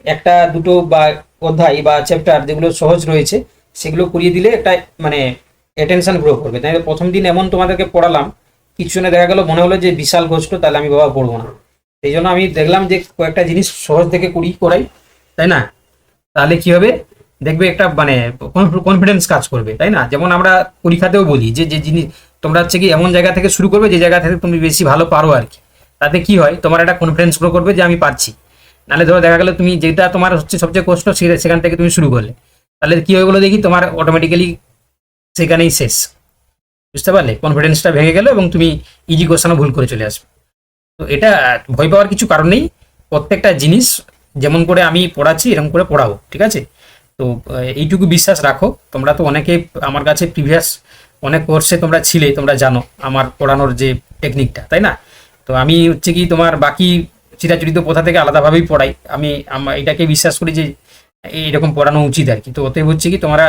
একটা দুটো বা অধ্যায় বা চ্যাপ্টার যেগুলো সহজ রয়েছে সেগুলো করিয়ে দিলে একটা মানে অ্যাটেনশন গ্রো করবে। তাই প্রথম দিন এমন তোমাদেরকে পড়ালাম, কিছু জনে দেখা গেল মনে হলো যে বিশাল কষ্ট, তাহলে আমি বাবা পড়বো না। সেই জন্য আমি দেখলাম যে কয়েকটা জিনিস সহজ থেকে করাই, তাই না? তাহলে কি হবে, দেখবে একটা মানে কনফিডেন্স কাজ করবে, তাই না? যেমন আমরা পরীক্ষাতেও বলি যে যে জিনিস তোমরা হচ্ছে কি এমন জায়গা থেকে শুরু করবে যে জায়গা থেকে তুমি বেশি ভালো পারো আর কি। তাতে কি হয়, তোমার একটা কনফিডেন্স গ্রো করবে যে আমি পারছি। নাহলে ধরো দেখা গেলো তুমি যেটা তোমার হচ্ছে সবচেয়ে কষ্ট সেখান থেকে তুমি শুরু করলে, তাহলে কি হয়ে গেলো দেখি, তোমার অটোমেটিক্যালি সেখানেই শেষ। বুঝতে পারলে? কনফিডেন্সটা ভেঙে গেল এবং তুমি ইজি কোশ্চেনও ভুল করে চলে আসবে। তো এটা ভয় পাওয়ার কিছু কারণ নেই। প্রত্যেকটা জিনিস যেমন করে আমি পড়াচ্ছি এরকম করে পড়াবো, ঠিক আছে? তো এইটুকু বিশ্বাস রাখো। তোমরা তো অনেকে আমার কাছে প্রিভিয়াস অনেক কোর্সে তোমরা ছিলে, তোমরা জানো আমার পড়ানোর যে টেকনিকটা, তাই না? তো আমি হচ্ছে কি তোমার বাকি চিরাচরিত প্রথা থেকে আলাদাভাবেই পড়াই আমি এটাকে বিশ্বাস করি যে এইরকম পড়ানো উচিত আর কি। তো অতএব হচ্ছে কি তোমরা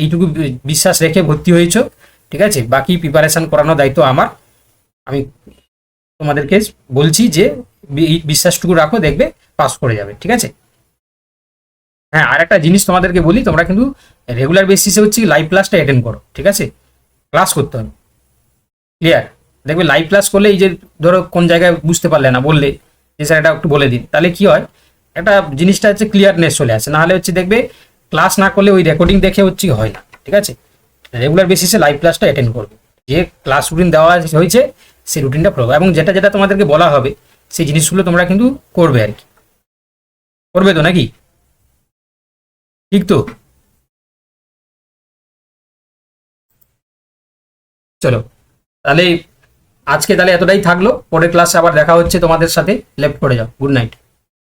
এইটুকু বিশ্বাস রেখে ভর্তি হয়েছো, ঠিক আছে, বাকি প্রিপারেশন করানোর দায়িত্ব আমার। আমি তোমাদেরকে বলছি যে এই বিশ্বাসটুকু রাখো, দেখবে পাস করে যাবে, ঠিক আছে। হ্যাঁ, আর একটা জিনিস তোমাদেরকে বলি, তোমরা কিন্তু রেগুলার বেসিসে হচ্ছে লাইভ ক্লাসটা অ্যাটেন্ড করো, ঠিক আছে, ক্লাস করতে হবে, ক্লিয়ার। দেখবে লাইভ ক্লাস করলে এই যে ধরো কোন জায়গায় বুঝতে পারলে না, বললে যে স্যার এটা একটু বলে দিন, তাহলে কি হয়, একটা জিনিসটা হচ্ছে ক্লিয়ারনেস চলে আসে। নাহলে হচ্ছে দেখবে ক্লাস না করলে ওই রেকর্ডিং দেখে হচ্ছে হয় না, ঠিক আছে। রেগুলার বেসিসে লাইভ ক্লাসটা অ্যাটেন্ড করবে, যে ক্লাস রুটিন দেওয়া হয়েছে সেই রুটিনটা প্রয়োগ, এবং যেটা যেটা তোমাদেরকে বলা হবে সেই জিনিসগুলো তোমরা কিন্তু করবে আর কি, করবে তো নাকি, ঠিক তো? চলো তাহলে আজকে তাহলে এতটাই থাকলো, পরের ক্লাসে আবার দেখা হচ্ছে তোমাদের সাথে। লেফট করে যাও, গুড নাইট।